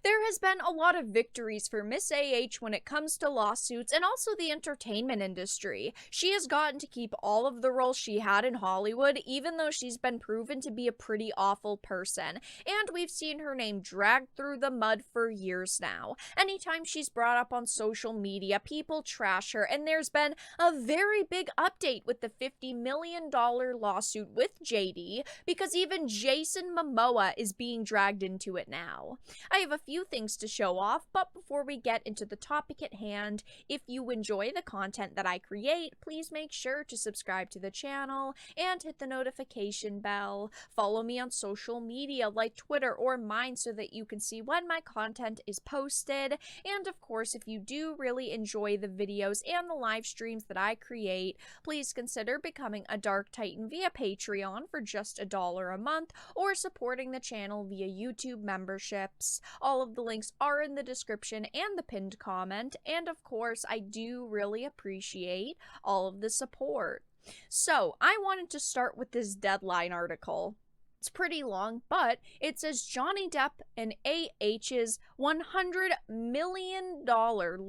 There has been a lot of victories for Miss AH when it comes to lawsuits and also the entertainment industry. She has gotten to keep all of the roles she had in Hollywood, even though she's been proven to be a pretty awful person. And we've seen her name dragged through the mud for years now. Anytime she's brought up on social media, people trash her, and there's been a very big update with the $50 million lawsuit with JD, because even Jason Momoa is being dragged into it now. I have a few things to show off, but before we get into the topic at hand, if you enjoy the content that I create, please make sure to subscribe to the channel and hit the notification bell. Follow me on social media like Twitter or mine so that you can see when my content is posted. And of course, if you do really enjoy the videos and the live streams that I create, please consider becoming a Dark Titan via Patreon for just $1 a month or supporting the channel via YouTube memberships. All of the links are in the description and the pinned comment, and of course, I do really appreciate all of the support. So, I wanted to start with this Deadline article. It's pretty long, but it says Johnny Depp and AH's $100 million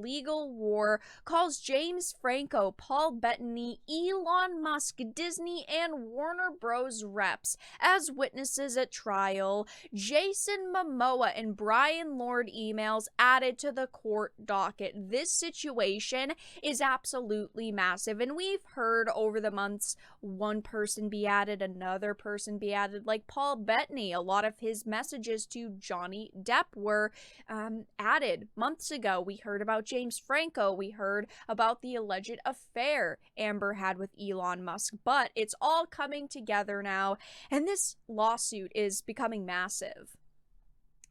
legal war calls James Franco, Paul Bettany, Elon Musk, Disney, and Warner Bros. Reps as witnesses at trial. Jason Momoa and Brian Lord emails added to the court docket. This situation is absolutely massive, and we've heard over the months one person be added, another person be added, like Paul Bettany. A lot of his messages to Johnny Depp were added months ago. We heard about James Franco. We heard about the alleged affair Amber had with Elon Musk. But it's all coming together now, and this lawsuit is becoming massive.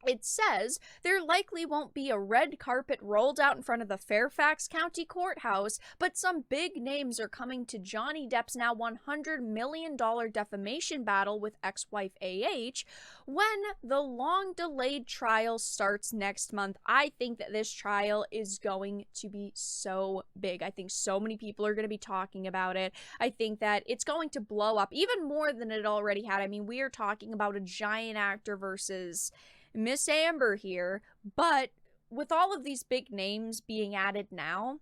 It says there likely won't be a red carpet rolled out in front of the Fairfax County Courthouse, but some big names are coming to Johnny Depp's now $100 million defamation battle with ex-wife AH when the long-delayed trial starts next month. I think that this trial is going to be so big. I think so many people are going to be talking about it. I think that it's going to blow up even more than it already had. I mean, we are talking about a giant actor versus Miss Amber here, but with all of these big names being added now,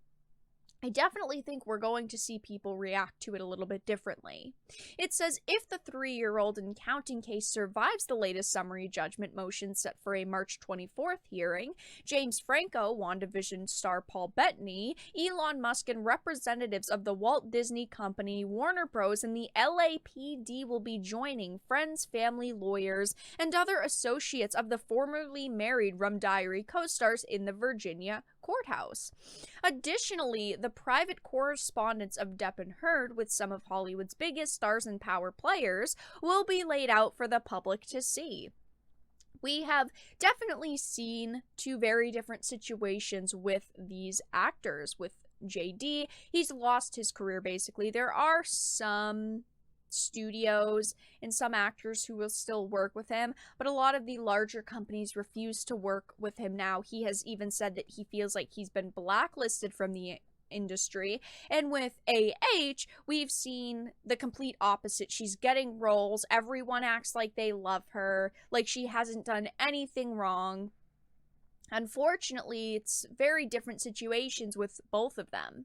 I definitely think we're going to see people react to it a little bit differently. It says if the 3-year-old and counting case survives the latest summary judgment motion set for a March 24th hearing, James Franco, WandaVision star Paul Bettany, Elon Musk, and representatives of the Walt Disney Company, Warner Bros., and the LAPD will be joining friends, family, lawyers, and other associates of the formerly married Rum Diary co-stars in the Virginia courthouse. Additionally, the private correspondence of Depp and Heard with some of Hollywood's biggest stars and power players will be laid out for the public to see. We have definitely seen two very different situations with these actors. With JD, he's lost his career basically. There are some studios and some actors who will still work with him, but a lot of the larger companies refuse to work with him now. He has even said that he feels like he's been blacklisted from the industry. And with AH, we've seen the complete opposite. She's getting roles. Everyone acts like they love her, like she hasn't done anything wrong. Unfortunately, it's very different situations with both of them.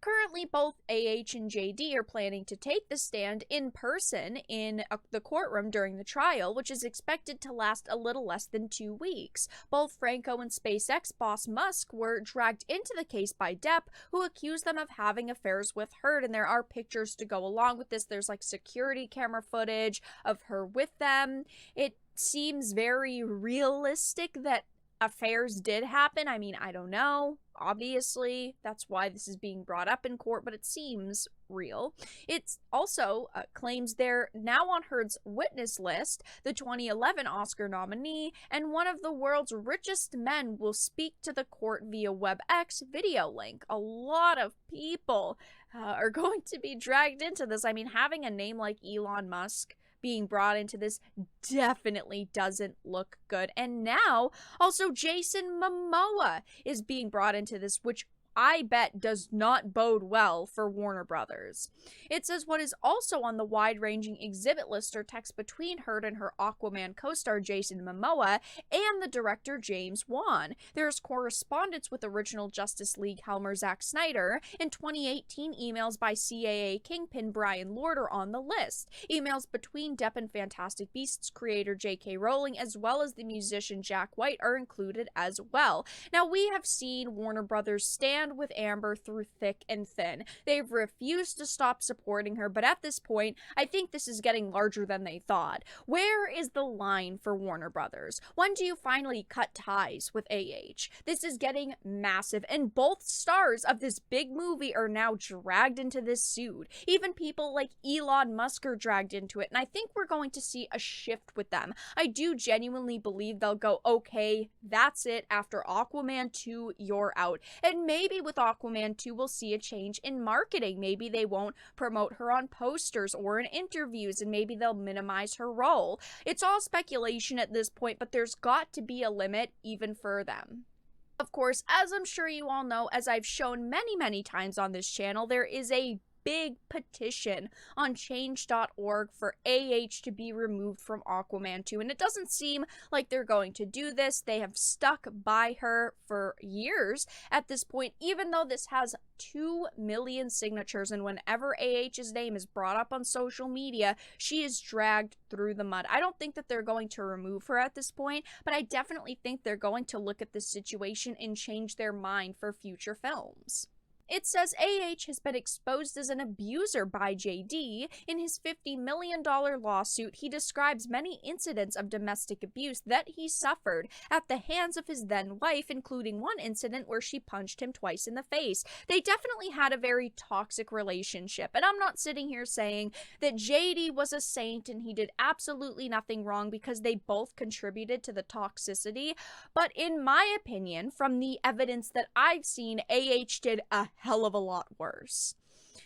Currently, both AH and JD are planning to take the stand in person in the courtroom during the trial, which is expected to last a little less than 2 weeks. Both Franco and SpaceX boss Musk were dragged into the case by Depp, who accused them of having affairs with Heard, and there are pictures to go along with this. There's like security camera footage of her with them. It seems very realistic that affairs did happen. I mean, I don't know. Obviously, that's why this is being brought up in court, but it seems real. It also claims they're now on Heard's witness list. The 2011 Oscar nominee and one of the world's richest men will speak to the court via WebEx video link. A lot of people are going to be dragged into this. I mean, having a name like Elon Musk being brought into this definitely doesn't look good. And now, also Jason Momoa is being brought into this, which I bet does not bode well for Warner Brothers. It says what is also on the wide-ranging exhibit list are texts between her and her Aquaman co-star Jason Momoa and the director James Wan. There's correspondence with original Justice League helmer Zack Snyder. In 2018, emails by CAA kingpin Brian Lord are on the list. Emails between Depp and Fantastic Beasts creator J.K. Rowling, as well as the musician Jack White, are included as well. Now, we have seen Warner Brothers stand with Amber through thick and thin. They've refused to stop supporting her, but at this point, I think this is getting larger than they thought. Where is the line for Warner Brothers? When do you finally cut ties with AH? This is getting massive, and both stars of this big movie are now dragged into this suit. Even people like Elon Musk are dragged into it, and I think we're going to see a shift with them. I do genuinely believe they'll go, okay, that's it, after Aquaman 2, you're out. And maybe with Aquaman 2, we'll see a change in marketing. Maybe they won't promote her on posters or in interviews, and maybe they'll minimize her role. It's all speculation at this point, but there's got to be a limit even for them. Of course, as I'm sure you all know, as I've shown many times on this channel, there is a big petition on change.org for AH to be removed from Aquaman 2, and it doesn't seem like they're going to do this. They have stuck by her for years at this point, even though this has 2 million signatures, and whenever AH's name is brought up on social media, she is dragged through the mud. I don't think that they're going to remove her at this point, but I definitely think they're going to look at this situation and change their mind for future films. It says AH has been exposed as an abuser by JD. In his $50 million lawsuit, he describes many incidents of domestic abuse that he suffered at the hands of his then-wife, including one incident where she punched him twice in the face. They definitely had a very toxic relationship, and I'm not sitting here saying that JD was a saint and he did absolutely nothing wrong, because they both contributed to the toxicity, but in my opinion, from the evidence that I've seen, AH did a hell of a lot worse.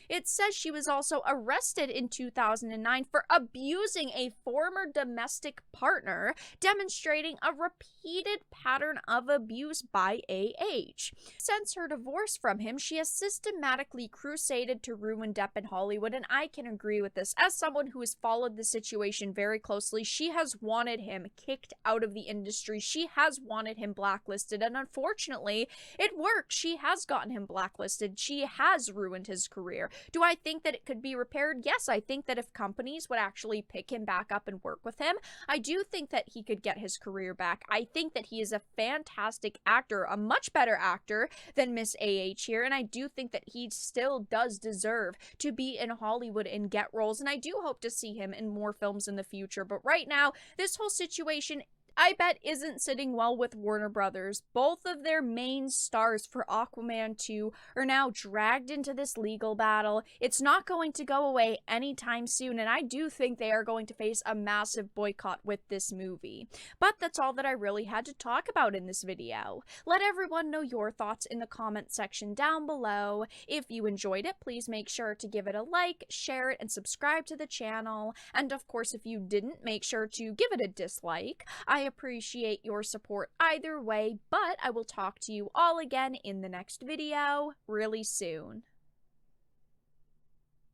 It says she was also arrested in 2009 for abusing a former domestic partner, demonstrating a repeated pattern of abuse by AH. Since her divorce from him, she has systematically crusaded to ruin Depp in Hollywood, and I can agree with this. As someone who has followed the situation very closely, she has wanted him kicked out of the industry. She has wanted him blacklisted, and unfortunately, it worked. She has gotten him blacklisted. She has ruined his career. Do I think that it could be repaired? Yes, I think that if companies would actually pick him back up and work with him, I do think that he could get his career back. I think that he is a fantastic actor, a much better actor than Miss AH here, and I do think that he still does deserve to be in Hollywood and get roles, and I do hope to see him in more films in the future. But right now, this whole situation, I bet, isn't sitting well with Warner Brothers. Both of their main stars for Aquaman 2 are now dragged into this legal battle. It's not going to go away anytime soon, and I do think they are going to face a massive boycott with this movie. But that's all that I really had to talk about in this video. Let everyone know your thoughts in the comment section down below. If you enjoyed it, please make sure to give it a like, share it, and subscribe to the channel. And of course, if you didn't, make sure to give it a dislike. I appreciate your support either way, but I will talk to you all again in the next video really soon.